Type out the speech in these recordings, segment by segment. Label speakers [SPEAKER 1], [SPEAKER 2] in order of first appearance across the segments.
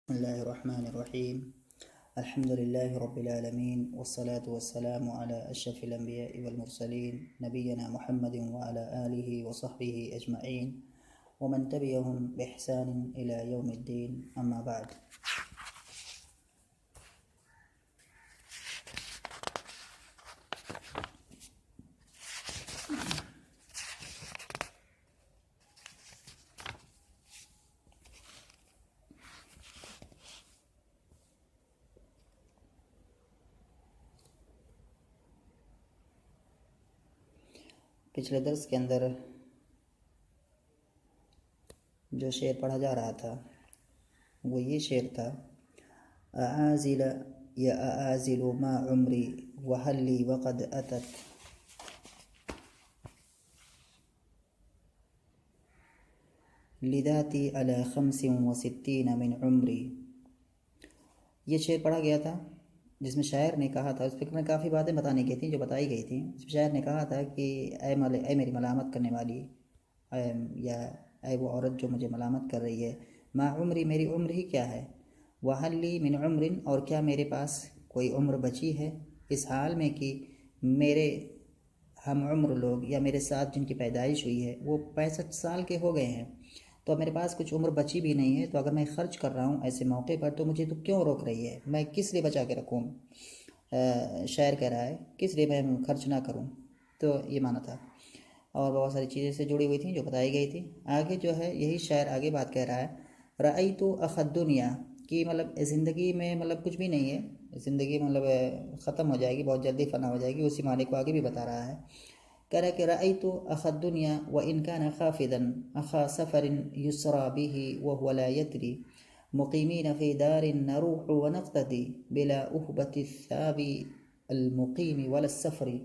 [SPEAKER 1] बिस्मिल्लाहिर्रहमानिर्रहीम अल्हम्दुलिल्लाहि रब्बिल आलमीन वस्सलातु वस्सलामु अला अशरफिल अंबिया'i वल मुरसलीन नबियना मुहम्मदिन व अला आलिहि व सहबिहि अजमईन व मन तबिअहुम बिइहसानिन इला यौमिद्दीन अम्मा बाद। पिछले दर्स के अंदर जो शेर पढ़ा जा रहा था वो ये शेर था, आज़िल या आज़िलु मा उम्री वहल्ली वक़द अतत लिदाती अला खम्सिन व सित्तीन मिन उम्री। ये शेर पढ़ा गया था जिसमें शायर ने कहा था, उस पर मैं काफ़ी बातें बताने की थी जो बताई गई थी। इसमें शायर ने कहा था कि ऐ मेरी मलामत करने वाली, या ऐ वो औरत जो मुझे मलामत कर रही है, मा उम्री मेरी उम्र ही क्या है, वहल्ली मिन उम्रिन और क्या मेरे पास कोई उम्र बची है, इस हाल में कि मेरे हम उम्र लोग या मेरे साथ जिनकी पैदाइश हुई है वो 65 साल के हो गए हैं, तो अब मेरे पास कुछ उम्र बची भी नहीं है। तो अगर मैं ख़र्च कर रहा हूँ ऐसे मौके पर तो मुझे तो क्यों रोक रही है, मैं किस लिए बचा के रखूँ। शायर कह रहा है किस लिए मैं खर्च ना करूँ। तो ये माना था और बहुत सारी चीज़ें से जुड़ी हुई थी जो बताई गई थी। आगे जो है यही शायर आगे बात कह रहा है, रअयतु अखद दुनिया कि मतलब ज़िंदगी में मतलब कुछ भी नहीं है, ज़िंदगी मतलब ख़त्म हो जाएगी, बहुत जल्दी फ़ना हो जाएगी। उसी माने को आगे भी बता रहा है, कह रहा कि रअयतु अखद दुनिया व इन कान खाफिदन अखा सफ़रिन युसरा बिही व हुवा ला यदरी मुक़ीमीन फ़ी दारिन नरूह व नक़्तदी बिला उहबति साबी अलमुक़ीमी वला सफ़री।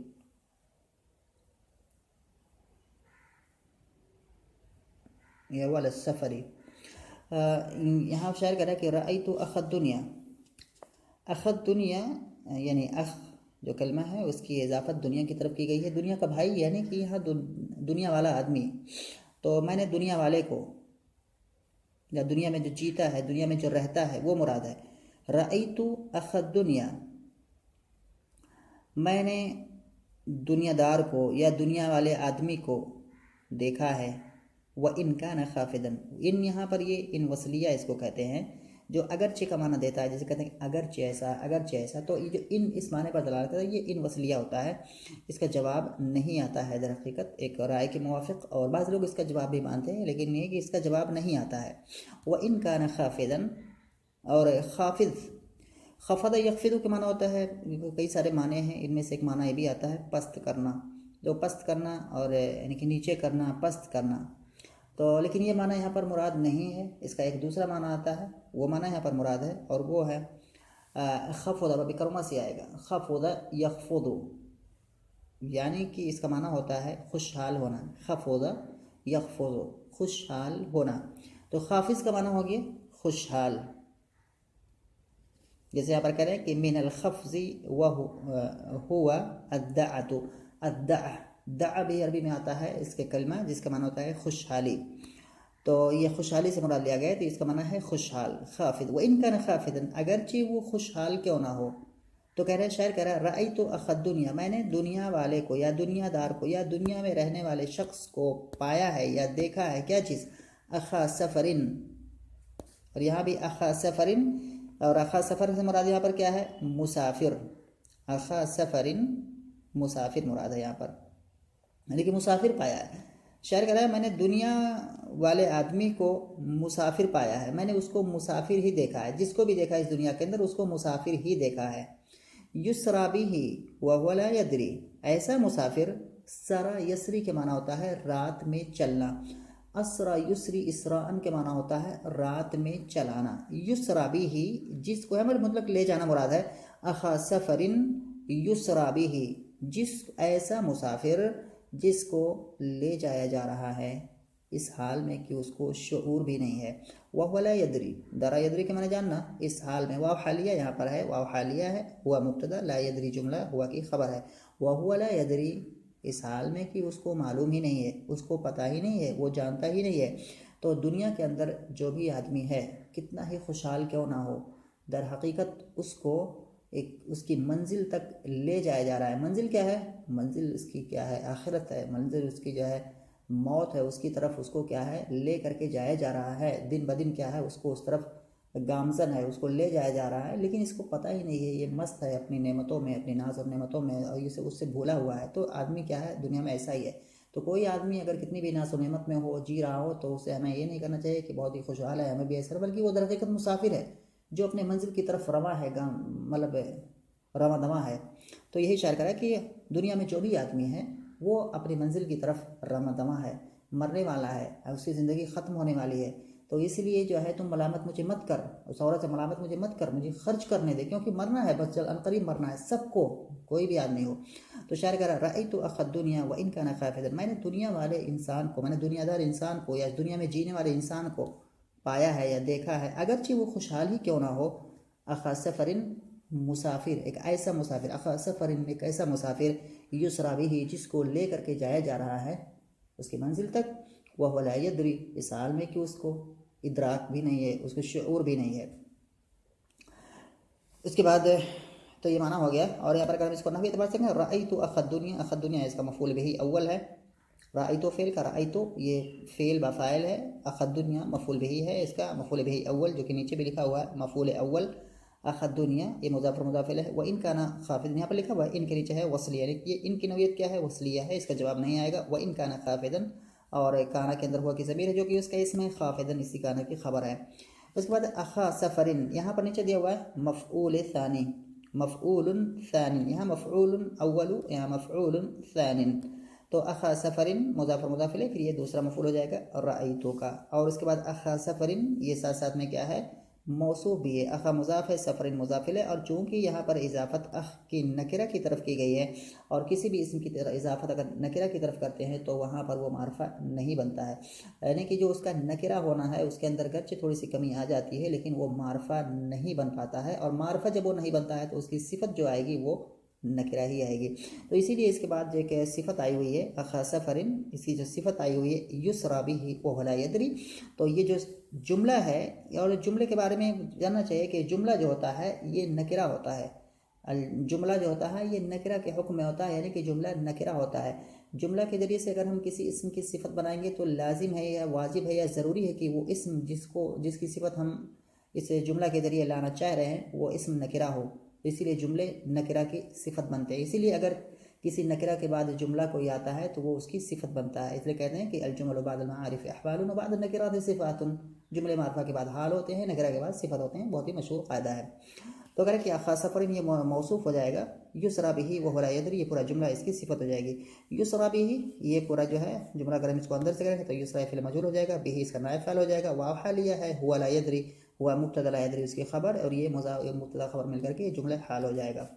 [SPEAKER 1] या वाला सफ़री। यहाँ शायर कह रहा है कि रअयतु अखद दुनिया, अखद दुनिया यानी अख जो कलमा है उसकी इजाफत दुनिया की तरफ की गई है, दुनिया का भाई यानी कि यहाँ दुनिया वाला आदमी। तो मैंने दुनिया वाले को या दुनिया में जो जीता है, दुनिया में जो रहता है वो मुराद है। रअयतु अखद दुनिया, मैंने दुनियादार को या दुनिया वाले आदमी को देखा है। व इन कान खाफिदन, इन यहाँ पर ये इन वसलिया इसको कहते हैं जो अगरचे का माना देता है, जैसे कहते हैं अगरचे ऐसा अगरचे ऐसा, तो ये जो इन इस माने पर दलाल करता है ये इन वसलिया होता है। इसका जवाब नहीं आता है दर हकीकत एक राय के मुवाफिक, और बाज़ लोग इसका जवाब भी मानते हैं लेकिन ये कि इसका जवाब नहीं आता है। व इन कान खाफिदन, और खाफिद खफद यखफिदु के माना होता है, कई सारे माने हैं, इनमें से एक माना ये भी आता है पस्त करना, जो पस्त करना और यानी कि नीचे करना, पस्त करना। तो लेकिन ये माना यहाँ पर मुराद नहीं है, इसका एक दूसरा माना आता है, वो माना यहाँ पर मुराद है और वो है खफुदा, बिकरमा से आएगा खफुदा यखफुदु, यानी कि इसका माना होता है खुशहाल होना। खफुदा यखफुदु खुशहाल होना, तो खाफिज का माना हो गया खुशहाल। जैसे यहाँ पर कह रहे हैं कि मिनल खफ्जी व हुआ अद्दाअतु, अद्दाअ दा भी अरबी में आता है इसके कलमा जिसका माना होता है खुशहाली, तो ये खुशहाली से मुराद लिया गया है, तो इसका माना है खुशहाल खाफिद। व इनका न खाफिदन, अगरचे वो खुशहाल क्यों ना हो। तो कह रहे हैं शायर कह रहा है रअयतु अखद दुनिया, मैंने दुनिया वाले को या दुनियादार को या दुनिया में रहने वाले शख्स को पाया है या देखा है। क्या चीज़, अखा सफ़रिन, और यहाँ भी अखा सफ़रिन, और अखा सफ़र से मुराद यहाँ पर क्या है, मुसाफिर। अखा सफ़रिन मुसाफिर मुराद है यहाँ पर, यानी कि मुसाफिर पाया है। शायर कह रहा है मैंने दुनिया वाले आदमी को मुसाफिर पाया है, मैंने उसको मुसाफिर ही देखा है, जिसको भी देखा है इस दुनिया के अंदर उसको मुसाफिर ही देखा है। युसरा बिही व हुवा ला यदरी, ऐसा मुसाफिर, सरा यसरी के माना होता है रात में चलना, असरा युसरी इसरान के माना होता है रात में चलाना। युसरा बिही जिसको है मतलब ले जाना मुराद है। अखा सफ़रिन युसरा बिही, जिस ऐसा मुसाफिर जिसको ले जाया जा रहा है इस हाल में कि उसको शऊर भी नहीं है। वह वला यदरी, दरा यदरी के माने जानना, इस हाल में। वाव हालिया यहाँ पर है, वाव हालिया है, हुआ मुब्तदा, ला यदरी जुमला हुआ की खबर है। वह वला यदरी, इस हाल में कि उसको मालूम ही नहीं है, उसको पता ही नहीं है, वो जानता ही नहीं है। तो दुनिया के अंदर जो भी आदमी है कितना ही खुशहाल क्यों ना हो, दर हकीकत उसको एक उसकी मंजिल तक ले जाया जा रहा है। मंजिल क्या है? मंजिल उसकी क्या है? आखिरत है। मंजिल उसकी जो है मौत है, उसकी तरफ उसको क्या है ले करके जाया जा रहा है। दिन ब दिन क्या है उसको उस तरफ गामजन है, उसको ले जाया जा रहा है, लेकिन इसको पता ही नहीं है। ये मस्त है अपनी नेमतों में, अपनी नाज और नेमतों में, और इसे उससे भूला हुआ है। तो आदमी क्या है दुनिया में ऐसा ही है। तो कोई आदमी अगर कितनी भी नाज और नेमत में हो, जी रहा हो, तो उसे हमें ये नहीं करना चाहिए कि बहुत ही खुशहाल है, हमें भी ऐसा, बल्कि वो दरहकीकत मुसाफिर है जो अपने मंजिल की तरफ रवा है, मतलब रवा दवा है। तो यही शायर करा कि दुनिया में जो भी आदमी है वो अपनी मंजिल की तरफ रवा दवा है, मरने वाला है, उसकी ज़िंदगी ख़त्म होने वाली है। तो इसलिए जो है तुम मलामत मुझे मत कर, उस औरत से मलामत मुझे मत कर, मुझे खर्च करने दे, क्योंकि मरना है, बस जल अनकरीब मरना है सबको, कोई भी आदमी हो। तो शायर कह रहा रई तो अखद दुनिया व इनका न खाफिदन, मैंने दुनिया वाले इंसान को, मैंने दुनियादार इंसान को, या दुनिया में जीने वाले इंसान को पाया है या देखा है, अगरचे वो खुशहाल ही क्यों ना हो। अखा सफ़रिन, मुसाफिर, एक ऐसा मुसाफिर, अखा सफ़रिन, एक ऐसा मुसाफिर, युसरा भी, जिसको ले करके जाया जा रहा है उसकी मंजिल तक, वह वला यद्री, इस हाल में कि उसको इदराक भी नहीं है, उसको शऊर भी नहीं है। उसके बाद तो ये माना हो गया। और यहाँ पर अगर हम इसको नहवी एतबार से कहें, रई तो अखद दुनिया, अखद दुनिया इसका मफूल बिही अव्वल है। रई तो फेल का, रई तो ये फेल बफ़ाइल है, अखद दुनिया मफूल बिही है, इसका मफूल बिही अव्वल, जो कि नीचे भी लिखा हुआ है मफूल अव्वल। अखद दुनिया ये मुज़ाफ़र मुज़ाफ़िल है। वह इनका ना खाफिद, यहाँ पर लिखा हुआ है इनके नीचे है वसलिया, ये इनकी नौयत क्या है? वसलिया है, इसका जवाब नहीं आएगा। वह इनका ना खाफिदन, और काना के अंदर हुआ की ज़मीर है जो कि उसका इसमें खाफिदन इसी काना की खबर है। उसके बाद अखा सफ़रिन, यहाँ पर नीचे दिया हुआ है मफ़ऊल सानी, मफ़ऊल सानी, यहाँ मफ़ऊल अव्वल, यहाँ मफ़ऊल सानिन। तो अखा सफ़रिन मुज़ाफ़र मुज़ाफ़िल है, फिर ये दूसरा मफ़ऊल हो जाएगा रअयतु का। और उसके बाद अखा सफ़रिन ये साथ साथ में क्या है? मौसूफ भी है। अखा मुज़ाफ़ है, सफ़रिन मुज़ाफ़िल है, और चूँकि यहाँ पर इजाफ़त अख की नकिरा की तरफ की गई है, और किसी भी इसम की तरफ इजाफ़त अगर नकिरा की तरफ करते हैं तो वहाँ पर वो मारफा नहीं बनता है, यानी कि जो उसका नकिरा होना है उसके अंदर गर्चे थोड़ी सी कमी आ जाती है, लेकिन वो मारफा नहीं बन पाता है। और मारफा जब वो नहीं बनता है तो उसकी सिफत जो आएगी वो नकिरा ही आएगी। तो इसीलिए इसके बाद जो एक सिफत आई हुई है अखा सफ़रिन, इसकी जो सिफत आई हुई है युसरा बिही व हुवा ला यदरी। तो ये जो जुमला है, और जुमले के बारे में जानना चाहिए कि जुमला जो होता है ये नकिरा होता है। जुमला जो होता है ये नकिरा के हुक्म में होता है, यानी कि जुमला नकिरा होता है। जुमला के ज़रिए से अगर हम किसी इस्म की सिफत बनाएंगे तो लाजिम है या वाजिब है या ज़रूरी है कि वो इस्म जिसकी सिफत हम इस जुमला के ज़रिए लाना चाह रहे हैं वो इस्म नकिरा हो। इसीलिए जुमले नकिरा की सिफत बनते हैं। इसीलिए अगर किसी नकिरा के बाद जुमला कोई आता है तो वो उसकी सिफत बनता है। इसलिए कहते हैं कि अलजुमलु बअदल मारिफ अहवालुन व बअदन नकिरात सिफातुन, जुमले मारिफा के बाद हाल होते हैं, नकिरा के बाद सिफत होते हैं। बहुत ही मशहूर क़ायदा है। तो अगर कि अखा सफ़रिन ये मौसूफ हो जाएगा, युसरा बिही व हुवा ला यदरी ये पूरा जुमला इसकी सिफत हो जाएगी। युसरा बिही ये पूरा जो है जुमला अगर हम इसको अंदर से करेंगे तो युसरा फ़िल मजहूल हो जाएगा, बिही इसका नायब फ़ाइल हो जाएगा, वाव हालिया है, हुवा ला यदरी हुआ मुब्तदा ला यदरी उसकी खबर, और ये मुब्तदा खबर मिलकर के जुमला हाल हो जाएगा।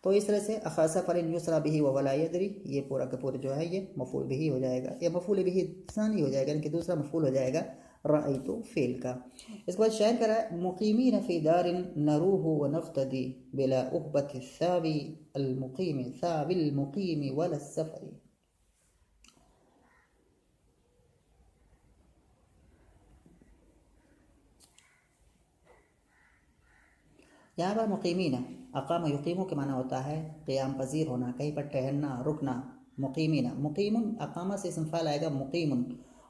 [SPEAKER 1] तो इस तरह से अखा सफ़रिन युसरा बिही व हुवा ला यदरी ये पूरा का पूरा जो है ये मफूल बिही हो जाएगा, या मफूल बिही सानी हो जाएगा, यानी कि दूसरा मफूल हो जाएगा रअयतु फ़ेल का। इसके बाद शायर कह रहा है मुकीमीन फ़ी दारिन नरूहु व नफ्तदी बिला उहबति सावी अलमुकीमी साविल मुकीमी वला सफ़री। यहाँ पर मुकीमीन अकाम युकीमों के माना होता है क़याम पजीर होना, कहीं पर ठहरना, रुकना। मुकीमीन, मुकीमुन अकामा से इसम फ़ाइल आएगा मुकीमुन,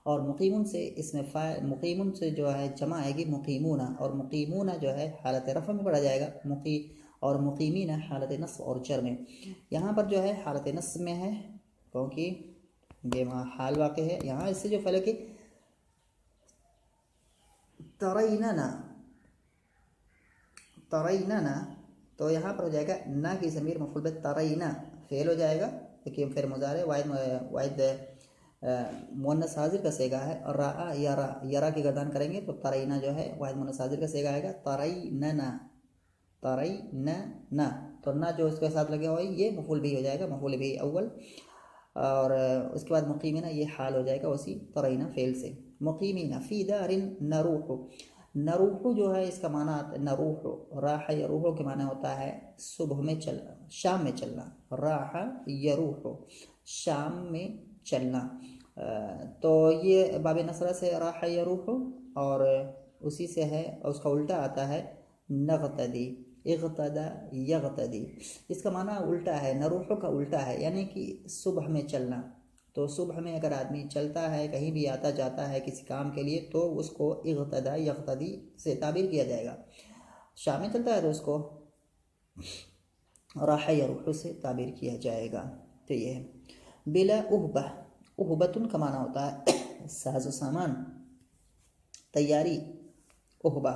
[SPEAKER 1] और मुकीमुन से इसमें मुकीमुन से जो है जमा आएगी मुकीमूना, और मुकीमूना जो है हालत रफ़ में पढ़ा जाएगा मुकी, और मुकीमीन हालत नस्ब और जर में। यहाँ पर जो है हालत नस्ब में है क्योंकि ये वहाँ हाल वाक़ है। यहाँ इससे जो फ़र्क है तरैना तरैना, तो यहाँ पर हो जाएगा ना की ज़मीर मफ़ूल बिही तरैना फ़ेल हो जाएगा, क्योंकि फिर मुज़ारे वाहिद मुअन्नस हाजिर का सेगा है। और रा यरा, यरा की गर्दान करेंगे तो तरैना जो है वाहिद मुअन्नस हाजिर का सेगा आएगा तरैना, तरैना, तो ना जो इसके साथ लगे हुआ ये मफ़ूल बिही हो जाएगा, मफ़ूल बिही अव्वल। और उसके बाद मुकीमीना ये हाल हो जाएगा उसी तरैना फ़ेल से। मुकीमीना फ़ी दारिन नरूहु, नरूहु जो है इसका माना नरूहु राह यरूहु के माना होता है सुबह में चलना, शाम में चलना। राह यरूहु शाम में चलना, तो ये बाब नसरा से राह यरूहु, और उसी से है और उसका उल्टा आता है नगतदी, इग़तदा यग़तदी। इसका माना उल्टा है, नरूह का उल्टा है, यानी कि सुबह में चलना। तो सुबह में अगर आदमी चलता है, कहीं भी आता जाता है किसी काम के लिए, तो उसको इग़तदा यग़तदी से ताबीर किया जाएगा। शाम में चलता है तो उसको राह यरूह से ताबीर किया जाएगा। तो ये है बिला उहबा, उहबतुन का माना होता है साजो सामान, तैयारी, उहबा।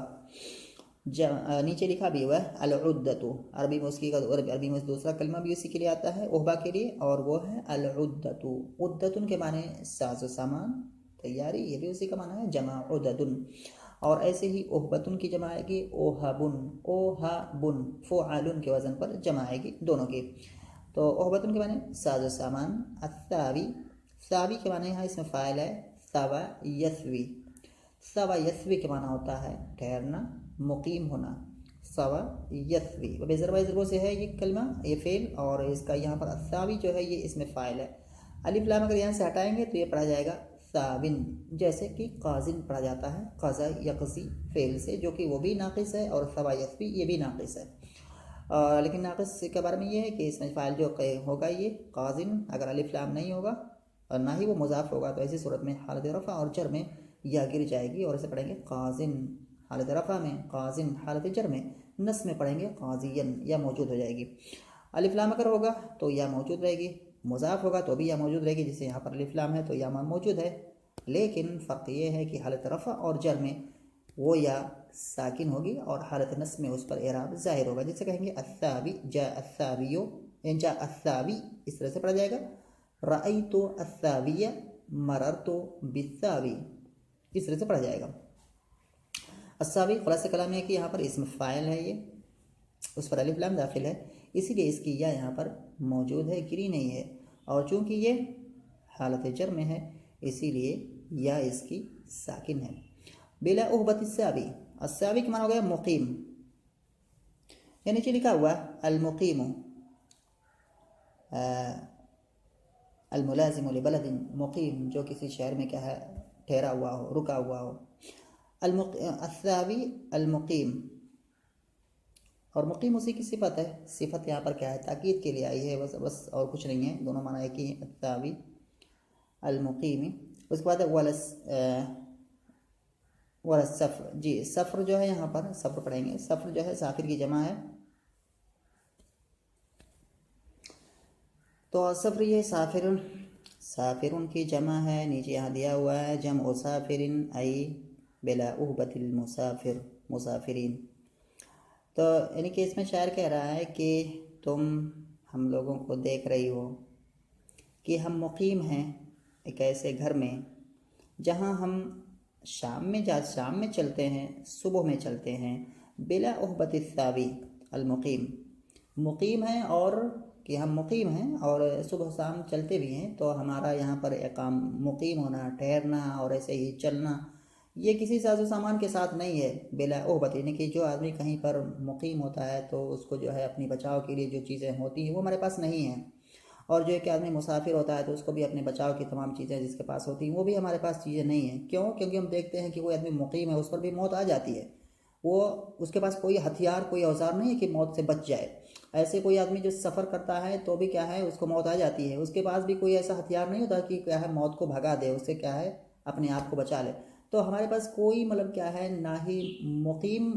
[SPEAKER 1] नीचे लिखा भी हुआ है अल-उद्दतु, अरबी में उसकी अरबी में दूसरा कलमा भी उसी के लिए आता है उहबा के लिए, और वो है अल-उद्दतु। उद्दतुन के माने साजो सामान, तैयारी, ये भी उसी का माना है, जमा उद्दतुन। और ऐसे ही उहबतुन की जमा आएगी ओहाबुन, ओहाबुन, फ़ुआलुन के वज़न पर जमा आएगी दोनों की। तो उहबतुन के माने साजो सामान। अस्सावी, सावी के माने यहाँ इसमें फ़ाइल है सवा यस्वी, सवा यस्वी के माना होता है ठहरना, मुकीम होना, सवा यस्वी। बेज़र से है ये कलमा, ये फ़ेल, और इसका यहाँ पर अस्सावी जो है ये इसमें फ़ाइल है। अलिफ लाम अगर यहाँ से हटाएंगे तो ये पढ़ा जाएगा साविन, जैसे कि काजिन पढ़ा जाता है क़ज़ा यक़ज़ी फ़ेल से, जो कि वो भी नाक़िस है, और सवा यस्वी ये भी नाक़िस है। लेकिन नाक़िस के बारे में ये है कि इसमें फ़ाइल जो होगा ये काजिन, अगर अलिफ लाम नहीं होगा और ना ही वो मुज़ाफ़ होगा, तो ऐसी सूरत में हालत रफ़ा और जर में या गिर जाएगी, और इसे पढ़ेंगे काजिन हालत रफ़ा में, काजिन हालत जर में, नस में पढ़ेंगे काजियन, या मौजूद हो जाएगी। अलिफ लाम अगर होगा तो या मौजूद रहेगी, मुज़ाफ़ होगा तो भी या मौजूद रहेगी, जैसे यहाँ पर अलिफ लाम है तो या मौजूद है। लेकिन फ़र्क ये है कि हालत रफ़ा और जर में वो या साकिन होगी, और हालत नस में उस पर एराब ज़ाहिर होगा। जैसे कहेंगे अस्सावी जा अस्सावियो, जा अस्सावी, इस तरह से पढ़ा जाएगा। रअयतु अस्साविया मररतु बिस्सावी, इस तरह से पढ़ा जाएगा। अस्सावी खुलासा कलाम है कि यहाँ पर इसमें फ़ाइल है, ये उस पर अलिफ लाम दाखिल है, इसीलिए इसकी या यहाँ पर मौजूद है, गिरी नहीं है। और चूँकि ये हालत जर में है इसीलिए या इसकी साकिन है। बिला उहबत अस्सावी, अस्सावी के माना हो गया मुकीम। या नीचे लिखा हुआ अल-मुकीमु अल-मुलाज़िमु लिबलदिन, मुकीम जो किसी शहर में क्या है ठहरा हुआ हो, रुका हुआ हो। अस्सावी अल-मुकीम, और मुकीम उसी की सिफत है। सिफत यहाँ पर क्या है, ताकीद के लिए आई है बस और कुछ नहीं है, दोनों माना एक ही है, अस्सावी अल-मुकीम। उसके बाद वलस सफ़र, जी सफ़र जो है यहाँ पर सफ़र पढ़ेंगे, सफ़र जो है साफिर की जमा है, तो सफ़र ये साफिरुन, साफिरुन की जमा है। नीचे यहाँ दिया हुआ है जम ओ साफिरिन आई बिला उहबतिल मुसाफिर, मुसाफिरीन। तो यानी कि इसमें शायर कह रहा है कि तुम हम लोगों को देख रही हो कि हम मुकीम हैं एक ऐसे घर में जहाँ हम शाम में चलते हैं, सुबह में चलते हैं। बिला उहबत सावी अल-मुकीम, मुकीम है, और कि हम मुकीम हैं और सुबह शाम चलते भी हैं, तो हमारा यहाँ पर इकाम मुकीम होना, ठहरना और ऐसे ही चलना, ये किसी साजो सामान के साथ नहीं है। बिला उहबत यानी कि जो आदमी कहीं पर मुकीम होता है तो उसको जो है अपनी बचाव के लिए जो चीज़ें होती हैं वो हमारे पास नहीं हैं, और जो एक आदमी मुसाफिर होता है तो उसको भी अपने बचाव की तमाम चीज़ें जिसके पास होती हैं वो भी हमारे पास चीज़ें नहीं हैं। क्यों? क्योंकि हम देखते हैं कि कोई आदमी मुकीम है उस पर भी मौत आ जाती है, वो उसके पास कोई हथियार कोई औजार नहीं है कि मौत से बच जाए। ऐसे कोई आदमी जो सफ़र करता है तो भी क्या है उसको मौत आ जाती है, उसके पास भी कोई ऐसा हथियार नहीं होता कि क्या है मौत को भगा दे, उससे क्या है अपने आप को बचा ले। तो हमारे पास कोई मतलब क्या है, ना ही मुकीम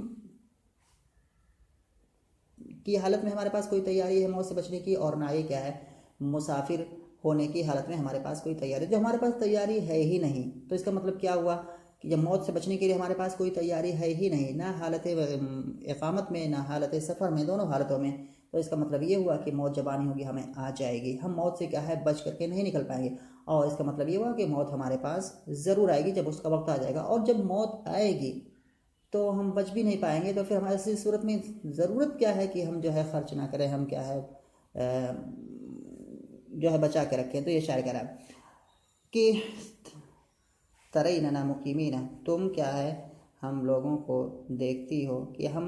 [SPEAKER 1] की हालत में हमारे पास कोई तैयारी है मौत से बचने की, और ना ही क्या है मुसाफिर होने की हालत में हमारे पास कोई तैयारी। जो हमारे पास तैयारी है ही नहीं तो इसका मतलब क्या हुआ कि जब मौत से बचने के लिए हमारे पास कोई तैयारी है ही नहीं, ना हालत इक़ामत में ना हालत सफ़र में, दोनों हालतों में, तो इसका मतलब ये हुआ कि मौत जब आनी होगी हमें आ जाएगी, हम मौत से क्या है बच करके नहीं निकल पाएंगे। और इसका मतलब ये हुआ कि मौत हमारे पास ज़रूर आएगी जब उसका वक्त आ जाएगा, और जब मौत आएगी तो हम बच भी नहीं पाएंगे। तो फिर हमारे ऐसी सूरत में ज़रूरत क्या है कि हम जो है ख़र्च ना करें, हम क्या है जो है बचा के रखें। तो ये शायर कह रहा है कि तरैना मुकीमीना, तुम क्या है हम लोगों को देखती हो कि हम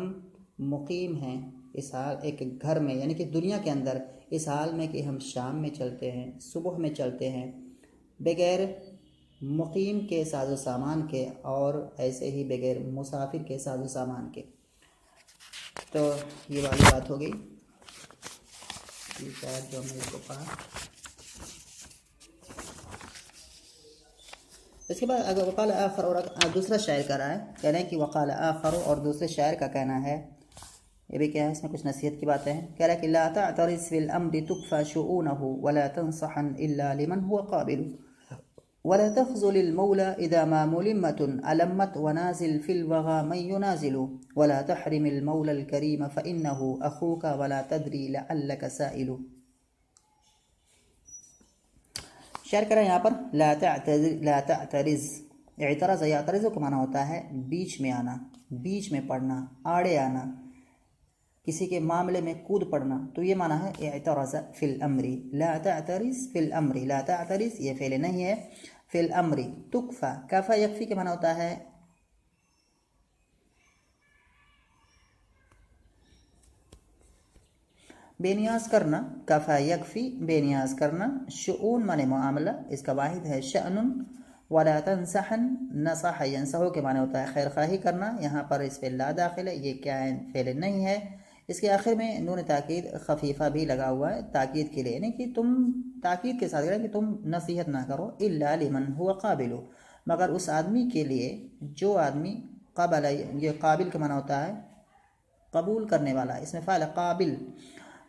[SPEAKER 1] मुकीम हैं इस हाल एक घर में, यानी कि दुनिया के अंदर, इस हाल में कि हम शाम में चलते हैं, सुबह में चलते हैं, बगैर मुकीम के साजो सामान के और ऐसे ही बगैर मुसाफिर के साजो सामान के। तो ये वाली बात हो गई, शायद जो हमने इसको पढ़ा। इसके बाद अगर वक़ाल आखर, और दूसरा शायर का रहा है, कह रहे हैं कि वक़ाल आखर, और दूसरे शायर का कहना है, ये भी क्या है, इसमें कुछ नसीहत की बातें हैं। कह रहा है कि ला तअतरिज़ फिल अम्रि तुक्फ़ा शुऊनहु वला तंसहन इल्ला लिमन हुवा क़ाबिल वला तख़ज़ुलिल मौला इज़ा मा मुलिम्मतुन अलम्मत वनाज़िल फिल वग़ा मन युनाज़िलु वला तहरिमिल मौलल करीम फ़इन्नहु अख़ूका वला तदरी लअल्लक साइलु। शेयर करें यहाँ पर ला तअतरिज़, इतराज़ यातरिज़ का माना होता है बीच में आना, बीच में पड़ना, आड़े आना, किसी के मामले में कूद पड़ना। तो ये माना है इतराज़ फिल अम्री, ला तअतरिज़ फिल अम्री, ला तअतरिज़ ये फ़ेल नहीं है, फिल अम्री तुक्फ़ा, कफ़ा यकफ़ी के माना होता है बेनियाज करना, कफ़ा यकफ़ी बेनियाज करना, शुऊन माने मामला, इसका वाहिद है शअनुन, वला तंसहन नसह यंसहु के माने होता है खैर खाही करना, यहाँ पर इस पे ला दाखिल है, ये क्या है, फेल नहीं है। इसके आखिर में नून ताकीद खफीफा भी लगा हुआ है ताकीद के लिए, यानी कि तुम ताकीद के साथ कि तुम नसीहत ना करो, इल्ला लिमन हुवा क़ाबिलु, मगर उस आदमी के लिए जो आदमी क़बल, ये काबिल का माना होता है कबूल करने वाला, इसमें फ़ाइल काबिल,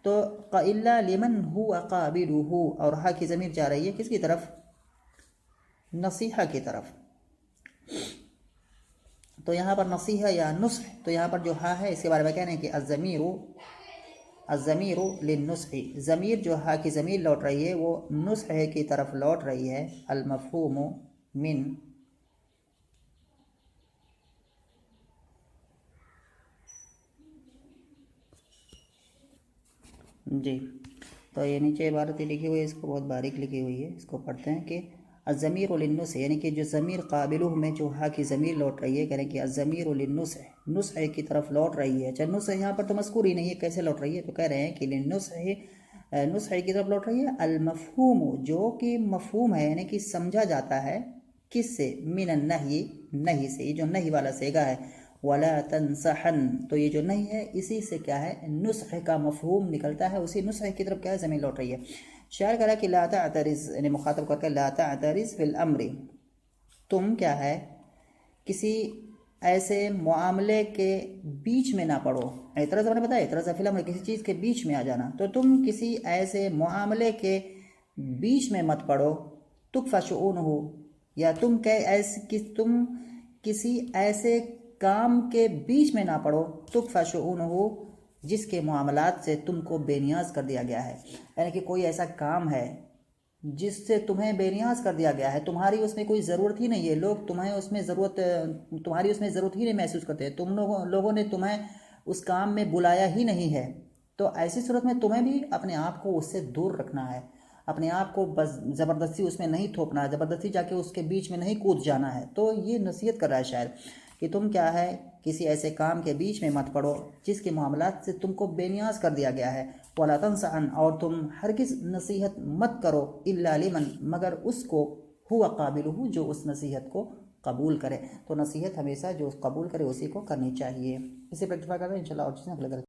[SPEAKER 1] तो इल्ला लिमन हुवा क़ाबिलुहु, और हा की ज़मीर जा रही है किसकी तरफ, नसीहा की तरफ। तो यहाँ पर नसीहा या नुस्ख, तो यहाँ पर जो हा है इसके बारे में कहने हैं कि अज़मीरु लिन्नुस्खी, ज़मीर जो हा की ज़मीर लौट रही है वो नुस्ख की तरफ लौट रही है। अल-मफ़हूमु मिन, जी, तो ये नीचे इबारत लिखी हुई है, इसको बहुत बारीक लिखी हुई है, इसको पढ़ते हैं कि अज़मीर लिन्नुस्ख, यानी कि जो ज़मीर काबिलुह में जो हा की ज़मीर लौट रही है, कह रहे हैं कि अज़मीर लिन्नुस्ख, नुस्ख की तरफ लौट रही है। अच्छा, नुस्ख यहाँ पर तो मज़कूर ही नहीं है, कैसे लौट रही है, तो कह रहे हैं कि नुस्ख की तरफ लौट रही है। अल-मफ़हूम, जो कि मफ़हूम है, यानी कि समझा जाता है, किससे, मिनन नही, नहीं से, ये जो नहीं वाला सेगा है, वला तंसहन, तो ये जो नहीं है इसी से क्या है, नुस्ख का मफ़हूम निकलता है, उसी नुस्ख की तरफ क्या है, ज़मीन लौट रही है। शायर कह रहा कि ला तअतरिज़, यानी मुखातब करके ला तअतरिज़ फिल अम्री, तुम क्या है किसी ऐसे मामले के बीच में ना पड़ो। इतराज़ मैंने बताया, इतराज़ फिल अम्र, किसी चीज़ के बीच में आ जाना, तो तुम किसी ऐसे मामले के बीच में मत पड़ो, तुक्फ़ा शुऊनहु, या तुम तुम किसी ऐसे काम के बीच में ना पड़ो, तुक्फ़ा शुऊनहु, जिसके मामलात से तुमको बेनियाज कर दिया गया है, यानी कि कोई ऐसा काम है जिससे तुम्हें बेनियाज कर दिया गया है, तुम्हारी उसमें कोई ज़रूरत ही नहीं है, लोग तुम्हें उसमें तुम्हारी उसमें ज़रूरत ही नहीं महसूस करते हैं, तुम लोगों ने तुम्हें उस काम में बुलाया ही नहीं है। तो ऐसी सूरत में तुम्हें भी अपने आप को उससे दूर रखना है, अपने आप को बस ज़बरदस्ती उसमें नहीं थोपना है, ज़बरदस्ती जाके उसके बीच में नहीं कूद जाना है। तो ये नसीहत कर रहा है शायर कि तुम क्या है किसी ऐसे काम के बीच में मत पड़ो जिसके मामलात से तुमको बेनियाज कर दिया गया है। वला तंसअन, और तुम हरगिज़ नसीहत मत करो, इल्ला लिमन, मगर उसको, हुवा काबिलुहु, जो उस नसीहत को कबूल करे। तो नसीहत हमेशा जो कबूल करे उसी को करनी चाहिए। इसे प्रैक्टिफाई करते हैं इंशाल्लाह और चीज़ें अगले